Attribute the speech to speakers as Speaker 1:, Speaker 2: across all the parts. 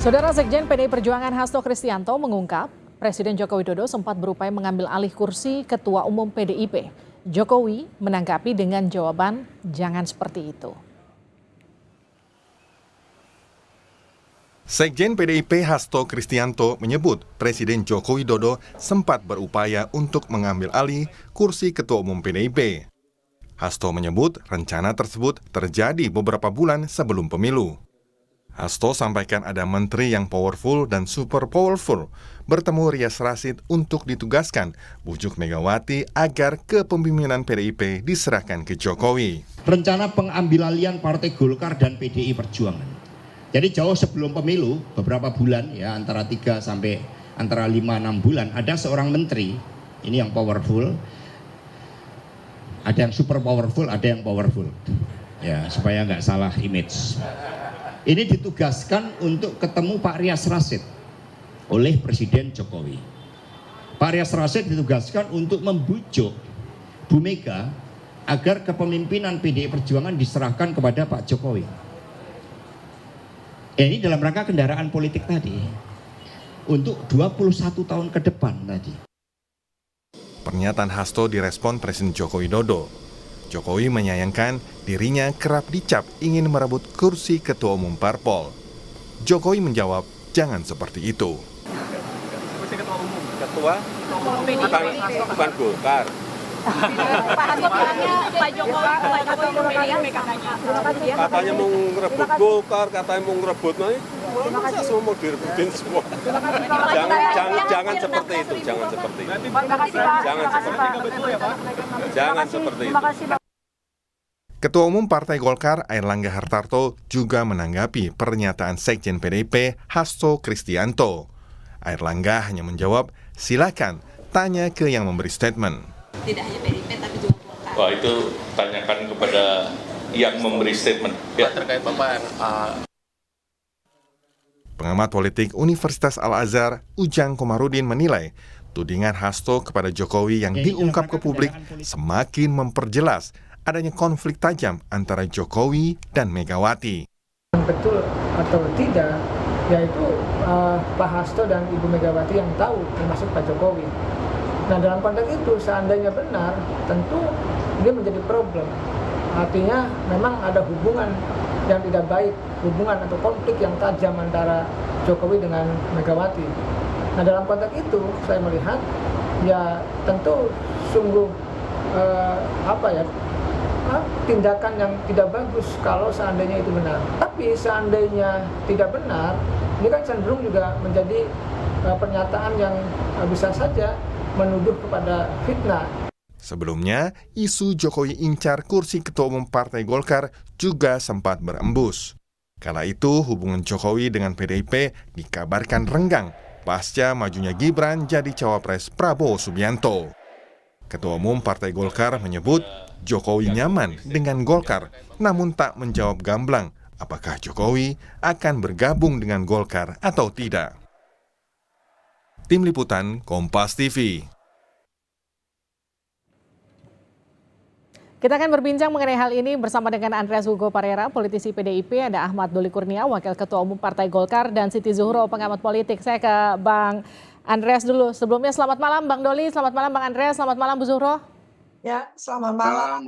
Speaker 1: Saudara Sekjen PDI Perjuangan Hasto Kristianto mengungkap, Presiden Joko Widodo sempat berupaya mengambil alih kursi Ketua Umum PDIP. Jokowi menanggapi dengan jawaban, jangan seperti itu.
Speaker 2: Sekjen PDIP Hasto Kristianto menyebut Presiden Joko Widodo sempat berupaya untuk mengambil alih kursi Ketua Umum PDIP. Hasto menyebut rencana tersebut terjadi beberapa bulan sebelum pemilu. Hasto sampaikan ada menteri yang powerful dan super powerful bertemu Rias Rasid untuk ditugaskan bujuk Megawati agar kepemimpinan PDIP diserahkan ke Jokowi.
Speaker 3: Rencana pengambilalian Partai Golkar dan PDI Perjuangan. Jadi jauh sebelum pemilu, beberapa bulan ya, antara 5-6 bulan, ada seorang menteri, ini yang powerful, ada yang super powerful, ada yang powerful. Ya, supaya nggak salah image. Ini ditugaskan untuk ketemu Pak Rias Rasid oleh Presiden Jokowi. Pak Rias Rasid ditugaskan untuk membujuk Bu Mega agar kepemimpinan PDI Perjuangan diserahkan kepada Pak Jokowi. Ini dalam rangka kendaraan politik tadi untuk 21 tahun ke depan tadi.
Speaker 2: Pernyataan Hasto direspon Presiden Joko Widodo. Jokowi menyayangkan dirinya kerap dicap ingin merebut kursi Ketua Umum Parpol. Jokowi menjawab, jangan seperti itu.
Speaker 4: Kursi Ketua Umum? Bukan Golkar.
Speaker 5: Pak Hasto bilangnya Pak Jokowi memilih katanya.
Speaker 4: Katanya mau ngerebut Golkar, katanya mau ngerebut masa semua mau direbutin semua. Jangan seperti itu, jangan seperti itu. Jangan seperti itu.
Speaker 2: Ketua Umum Partai Golkar Airlangga Hartarto juga menanggapi pernyataan Sekjen PDIP Hasto Kristianto. Airlangga hanya menjawab, silakan tanya ke yang memberi statement.
Speaker 5: Tidak hanya PDIP tapi juga Golkar.
Speaker 6: Wah, itu tanyakan kepada yang memberi statement. Ya.
Speaker 7: Terkait Bapak
Speaker 2: Pengamat politik Universitas Al-Azhar, Ujang Komarudin menilai tudingan Hasto kepada Jokowi yang diungkap ke publik semakin memperjelas adanya konflik tajam antara Jokowi dan Megawati.
Speaker 8: Betul atau tidak, yaitu Pak Hasto dan Ibu Megawati yang tahu, termasuk Pak Jokowi. Nah, dalam konteks itu seandainya benar, tentu dia menjadi problem. Artinya memang ada hubungan yang tidak baik, hubungan atau konflik yang tajam antara Jokowi dengan Megawati. Nah, dalam konteks itu saya melihat ya tentu sungguh tindakan yang tidak bagus kalau seandainya itu benar. Tapi seandainya tidak benar, ini kan cenderung juga menjadi pernyataan yang bisa saja menuduh kepada fitnah.
Speaker 2: Sebelumnya, isu Jokowi incar kursi Ketua Umum Partai Golkar juga sempat berembus. Kala itu, hubungan Jokowi dengan PDIP dikabarkan renggang pasca majunya Gibran jadi cawapres Prabowo Subianto. Ketua Umum Partai Golkar menyebut Jokowi nyaman dengan Golkar, namun tak menjawab gamblang apakah Jokowi akan bergabung dengan Golkar atau tidak. Tim Liputan Kompas TV.
Speaker 1: Kita akan berbincang mengenai hal ini bersama dengan Andreas Hugo Parera, politisi PDIP, ada Ahmad Doli Kurnia, Wakil Ketua Umum Partai Golkar, dan Siti Zuhro, pengamat politik. Saya ke Bang Andreas dulu. Sebelumnya selamat malam Bang Doli, selamat malam Bang Andreas, selamat malam Bu Zuhro.
Speaker 9: Ya, selamat malam.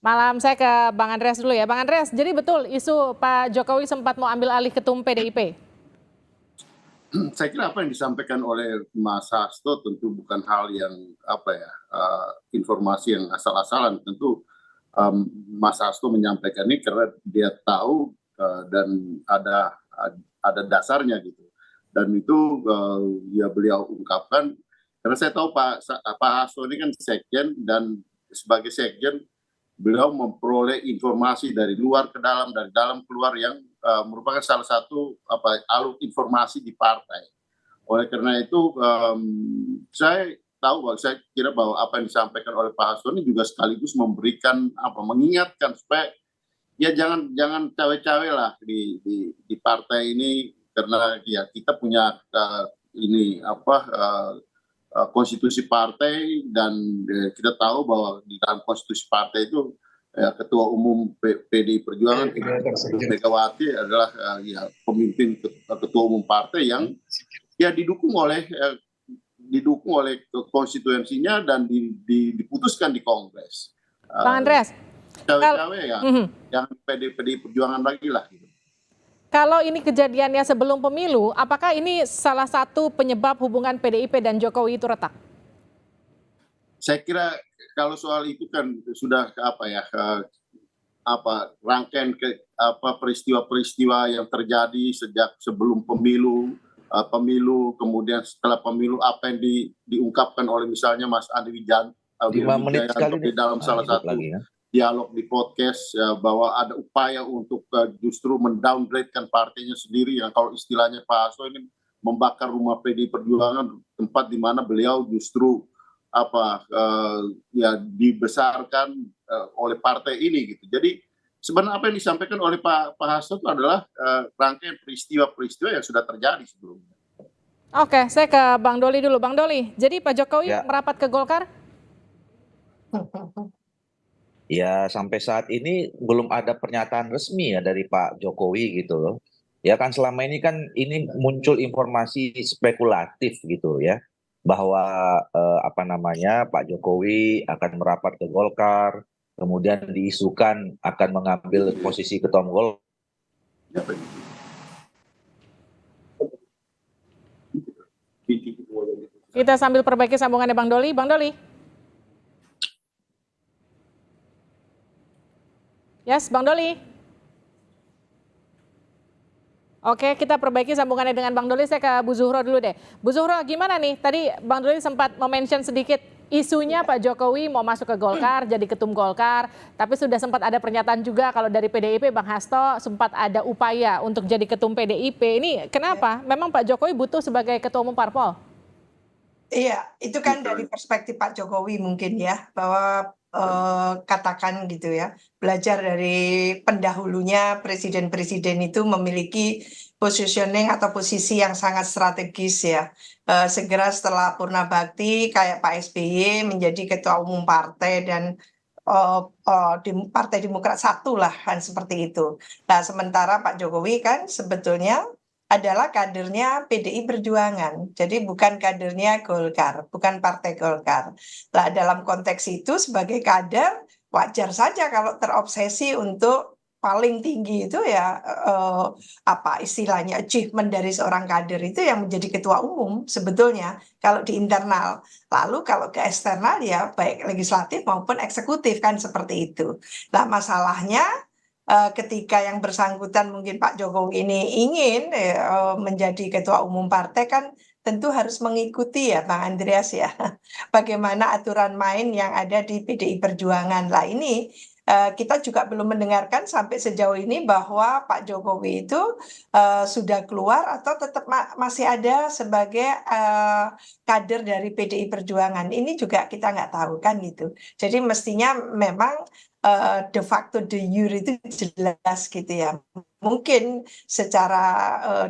Speaker 1: Malam, saya ke Bang Andreas dulu ya. Bang Andreas, jadi betul isu Pak Jokowi sempat mau ambil alih ketum PDIP?
Speaker 10: Saya kira apa yang disampaikan oleh Mas Hasto tentu bukan hal yang informasi yang asal-asalan. Tentu Mas Hasto menyampaikan ini karena dia tahu dan ada dasarnya gitu. Dan itu ya beliau ungkapkan karena saya tahu Pak Hasto ini kan sekjen, dan sebagai sekjen beliau memperoleh informasi dari luar ke dalam, dari dalam keluar, yang merupakan salah satu alur informasi di partai. Oleh karena itu saya kira bahwa apa yang disampaikan oleh Pak Hasto ini juga sekaligus memberikan mengingatkan supaya ya jangan cawe-cawe lah di partai ini, karena ya kita punya konstitusi partai, dan kita tahu bahwa di dalam konstitusi partai itu Ketua Umum PDI Perjuangan Ibu Megawati adalah ya pemimpin ketua umum partai yang ya didukung oleh konstituensinya dan diputuskan di Kongres.
Speaker 1: Bang Andreas,
Speaker 10: Cawe-cawe ya, yang PDI Perjuangan lagi lah. Gitu.
Speaker 1: Kalau ini kejadiannya sebelum pemilu, apakah ini salah satu penyebab hubungan PDIP dan Jokowi itu retak?
Speaker 10: Saya kira kalau soal itu kan sudah rangkaian peristiwa-peristiwa yang terjadi sejak sebelum pemilu, kemudian setelah pemilu apa yang diungkapkan oleh misalnya Mas Andi Wijayanto di dalam salah satu dialog di podcast bahwa ada upaya untuk justru mendowngrade-kan partainya sendiri, yang kalau istilahnya Pak Hasto ini membakar rumah PDI Perjuangan, tempat di mana beliau justru dibesarkan oleh partai ini gitu. Jadi sebenarnya apa yang disampaikan oleh Pak Hasto itu adalah rangkaian peristiwa-peristiwa yang sudah terjadi sebelumnya.
Speaker 1: Oke, saya ke Bang Doli dulu. Bang Doli, jadi Pak Jokowi merapat ke Golkar?
Speaker 7: Ya, sampai saat ini belum ada pernyataan resmi ya dari Pak Jokowi gitu loh. Ya kan selama ini kan ini muncul informasi spekulatif gitu ya, bahwa Pak Jokowi akan merapat ke Golkar, kemudian diisukan akan mengambil posisi ketua umum Golkar.
Speaker 1: Kita sambil perbaiki sambungannya Bang Doli. Bang Doli. Yes, Bang Doli. Oke, kita perbaiki sambungannya dengan Bang Doli. Saya ke Bu Zuhro dulu deh. Bu Zuhro, gimana nih? Tadi Bang Doli sempat mention sedikit isunya Pak Jokowi mau masuk ke Golkar, jadi ketum Golkar. Tapi sudah sempat ada pernyataan juga kalau dari PDIP, Bang Hasto sempat ada upaya untuk jadi ketum PDIP. Ini kenapa? Memang Pak Jokowi butuh sebagai ketua umum parpol?
Speaker 9: Iya, itu kan dari perspektif Pak Jokowi mungkin ya, bahwa katakan gitu ya, belajar dari pendahulunya presiden-presiden itu memiliki positioning atau posisi yang sangat strategis ya. Segera setelah Purna Bakti kayak Pak SBY menjadi ketua umum partai dan Partai Demokrat satu lah kan seperti itu. Nah sementara Pak Jokowi kan sebetulnya adalah kadernya PDI Perjuangan. Jadi bukan kadernya Golkar, bukan partai Golkar. Nah, dalam konteks itu sebagai kader wajar saja kalau terobsesi untuk paling tinggi itu ya istilahnya achievement dari seorang kader itu yang menjadi ketua umum sebetulnya kalau di internal. Lalu kalau ke eksternal ya baik legislatif maupun eksekutif kan seperti itu. Nah, masalahnya ketika yang bersangkutan mungkin Pak Jokowi ini ingin menjadi ketua umum partai kan tentu harus mengikuti ya Bang Andreas ya bagaimana aturan main yang ada di PDI Perjuangan. Lah ini kita juga belum mendengarkan sampai sejauh ini bahwa Pak Jokowi itu sudah keluar atau tetap masih ada sebagai kader dari PDI Perjuangan. Ini juga kita nggak tahu kan gitu. Jadi mestinya memang de facto de jure itu jelas gitu ya. Mungkin secara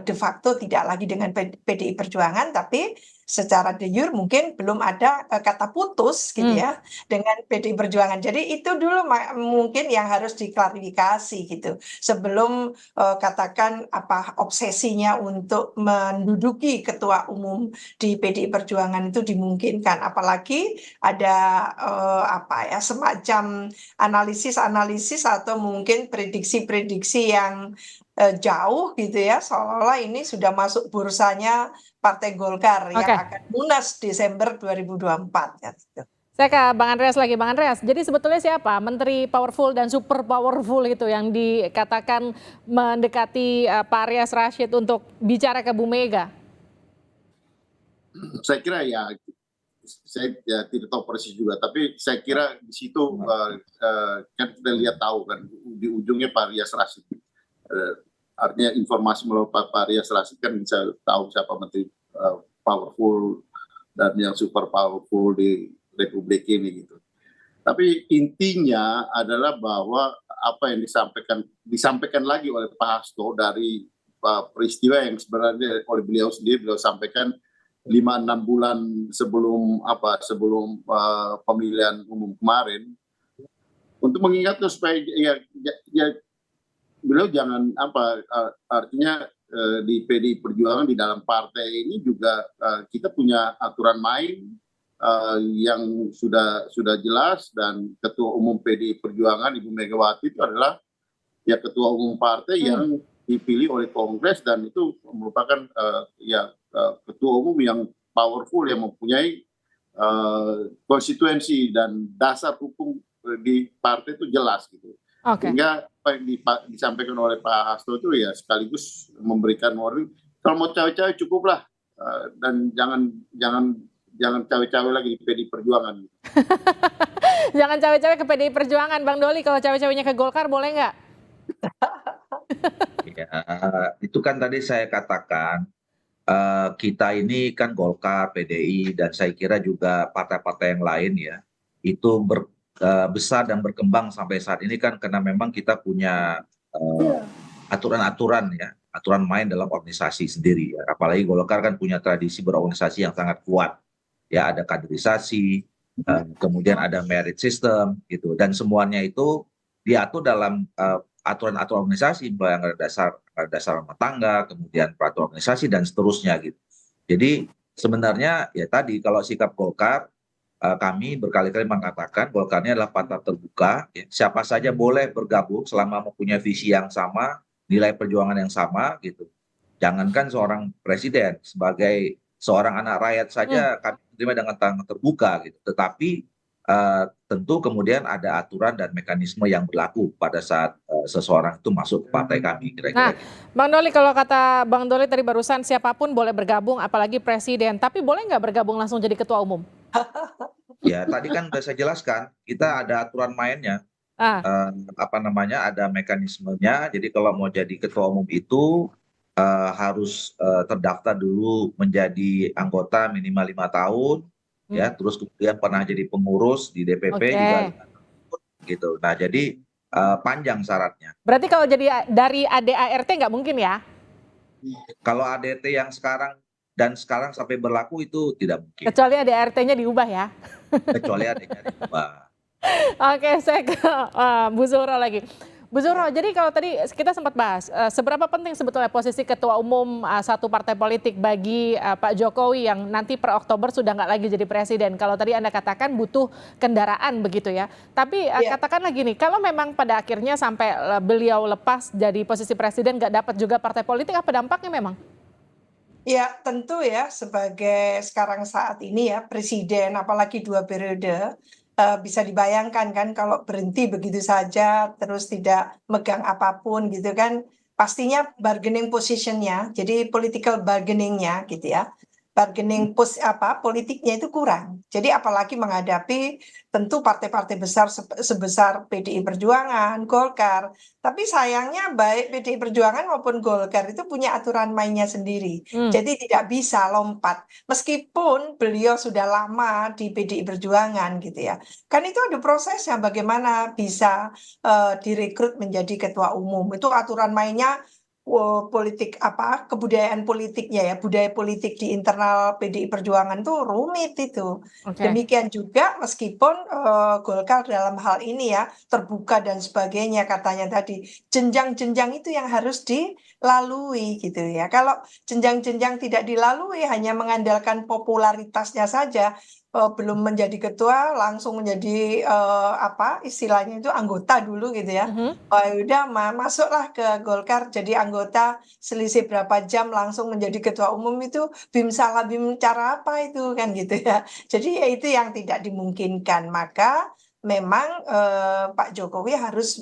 Speaker 9: de facto tidak lagi dengan PDI Perjuangan, tapi secara de jure mungkin belum ada kata putus gitu ya dengan PDI Perjuangan. Jadi itu dulu mungkin yang harus diklarifikasi gitu. Sebelum katakan obsesinya untuk menduduki ketua umum di PDI Perjuangan itu dimungkinkan. Apalagi ada semacam analisis atau mungkin prediksi-prediksi yang jauh gitu ya, seolah-olah ini sudah masuk bursanya Partai Golkar yang akan munas Desember 2024 ya gitu.
Speaker 1: Saya ke Bang Andreas lagi. Bang Andreas, jadi sebetulnya siapa menteri powerful dan super powerful itu yang dikatakan mendekati Pak Aryas Rashid untuk bicara ke Bu Mega?
Speaker 10: Saya kira ya, saya tidak tahu persis juga, tapi saya kira di situ kan kita lihat tahu kan di ujungnya Pak Aryas Rashid. Artinya informasi melalui Pak Aryas Rashid kan bisa tahu siapa menteri powerful dan yang super powerful di Republik ini gitu. Tapi intinya adalah bahwa apa yang disampaikan lagi oleh Pak Hasto dari peristiwa yang sebenarnya oleh beliau sendiri beliau sampaikan 5-6 bulan sebelum pemilihan umum kemarin, untuk mengingatkan supaya ya beliau jangan artinya di PDI Perjuangan di dalam partai ini juga kita punya aturan main yang sudah jelas, dan Ketua Umum PDI Perjuangan Ibu Megawati itu adalah ya ketua umum partai yang dipilih oleh Kongres, dan itu merupakan ketua umum yang powerful, yang mempunyai konstituensi dan dasar hukum di partai itu jelas gitu. Sehingga apa yang disampaikan oleh Pak Hasto itu ya sekaligus memberikan warning, kalau mau cawe-cawe cukuplah, dan jangan cawe-cawe lagi di PDI Perjuangan.
Speaker 1: Jangan cawe-cawe ke PDI Perjuangan, Bang Doli. Kalau cawe-cawenya ke Golkar boleh nggak?
Speaker 7: Ya, itu kan tadi saya katakan, kita ini kan Golkar, PDI, dan saya kira juga partai-partai yang lain ya, itu besar dan berkembang sampai saat ini kan karena memang kita punya aturan-aturan ya, aturan main dalam organisasi sendiri ya. Apalagi Golkar kan punya tradisi berorganisasi yang sangat kuat. Ya, ada kaderisasi, kemudian ada merit system gitu, dan semuanya itu diatur dalam aturan-aturan organisasi, mulai yang dasar rumah tangga, kemudian peraturan organisasi dan seterusnya gitu. Jadi sebenarnya ya tadi kalau sikap Golkar, kami berkali-kali mengatakan Golkarnya adalah partai terbuka, ya. Siapa saja boleh bergabung selama mempunyai visi yang sama, nilai perjuangan yang sama gitu. Jangankan seorang presiden, sebagai seorang anak rakyat saja kami terima dengan tangan terbuka gitu. Tetapi tentu kemudian ada aturan dan mekanisme yang berlaku pada saat seseorang itu masuk ke partai kami kira-kira.
Speaker 1: Nah, Bang Doli, kalau kata Bang Doli tadi barusan siapapun boleh bergabung, apalagi presiden. Tapi boleh nggak bergabung langsung jadi ketua umum?
Speaker 7: Ya tadi kan sudah saya jelaskan, kita ada aturan mainnya, ada mekanismenya. Jadi kalau mau jadi ketua umum itu harus terdaftar dulu menjadi anggota minimal 5 tahun, ya, terus kemudian pernah jadi pengurus di DPP juga 5 tahun, gitu. Nah jadi panjang syaratnya.
Speaker 1: Berarti kalau jadi dari ADART nggak mungkin ya?
Speaker 7: Kalau ADT yang sekarang sampai berlaku itu tidak mungkin.
Speaker 1: Kecuali ADART-nya diubah ya?
Speaker 7: Kecuali ADT-nya diubah.
Speaker 1: Oke, saya ke Bu Zuhro lagi. Bu Zuhro, jadi kalau tadi kita sempat bahas, seberapa penting sebetulnya posisi ketua umum satu partai politik bagi Pak Jokowi yang nanti per Oktober sudah nggak lagi jadi presiden. Kalau tadi Anda katakan butuh kendaraan begitu ya. Tapi katakanlah gini, kalau memang pada akhirnya sampai beliau lepas jadi posisi presiden nggak dapat juga partai politik, apa dampaknya memang?
Speaker 9: Ya tentu ya, sebagai sekarang saat ini ya presiden apalagi 2 periode, bisa dibayangkan kan kalau berhenti begitu saja terus tidak megang apapun gitu kan, pastinya bargaining position-nya, jadi political bargaining-nya gitu ya, bargaining politiknya itu kurang. Jadi apalagi menghadapi tentu partai-partai besar sebesar PDI Perjuangan, Golkar. Tapi sayangnya baik PDI Perjuangan maupun Golkar itu punya aturan mainnya sendiri. Jadi tidak bisa lompat. Meskipun beliau sudah lama di PDI Perjuangan gitu ya. Kan itu ada prosesnya bagaimana bisa direkrut menjadi ketua umum. Itu aturan mainnya politik kebudayaan politiknya ya, budaya politik di internal PDI Perjuangan tuh rumit itu. Demikian juga meskipun Golkar dalam hal ini ya terbuka dan sebagainya katanya tadi, jenjang-jenjang itu yang harus dilalui gitu ya. Kalau jenjang-jenjang tidak dilalui hanya mengandalkan popularitasnya saja, belum menjadi ketua langsung menjadi istilahnya itu anggota dulu gitu ya. Udah masuklah ke Golkar jadi anggota, selisih berapa jam langsung menjadi ketua umum, itu bim salah bim cara apa itu kan gitu ya. Jadi ya itu yang tidak dimungkinkan. Maka memang Pak Jokowi harus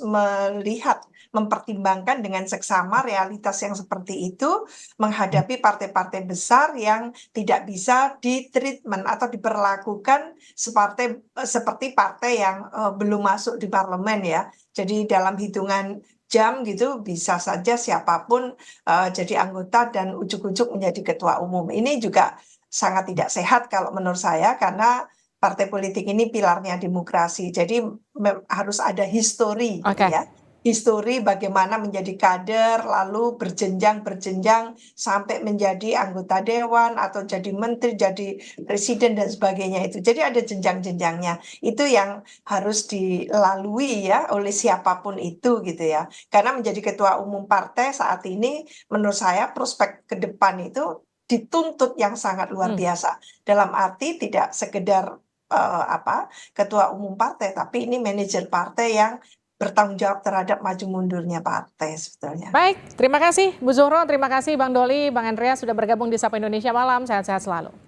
Speaker 9: mempertimbangkan dengan seksama realitas yang seperti itu menghadapi partai-partai besar yang tidak bisa ditreatment atau diperlakukan seperti partai yang belum masuk di parlemen ya. Jadi dalam hitungan jam gitu bisa saja siapapun jadi anggota dan ujuk-ujuk menjadi ketua umum. Ini juga sangat tidak sehat kalau menurut saya, karena partai politik ini pilarnya demokrasi. Jadi harus ada histori gitu ya. histori bagaimana menjadi kader, lalu berjenjang sampai menjadi anggota dewan atau jadi menteri, jadi presiden dan sebagainya itu. Jadi ada jenjang-jenjangnya. Itu yang harus dilalui ya oleh siapapun itu gitu ya. Karena menjadi ketua umum partai saat ini menurut saya prospek ke depan itu dituntut yang sangat luar biasa. Dalam arti tidak sekedar ketua umum partai, tapi ini manajer partai yang bertanggung jawab terhadap maju mundurnya partai sebetulnya.
Speaker 1: Baik, terima kasih Bu Zuhro, terima kasih Bang Doli, Bang Andreas sudah bergabung di Sapa Indonesia Malam. Sehat-sehat selalu.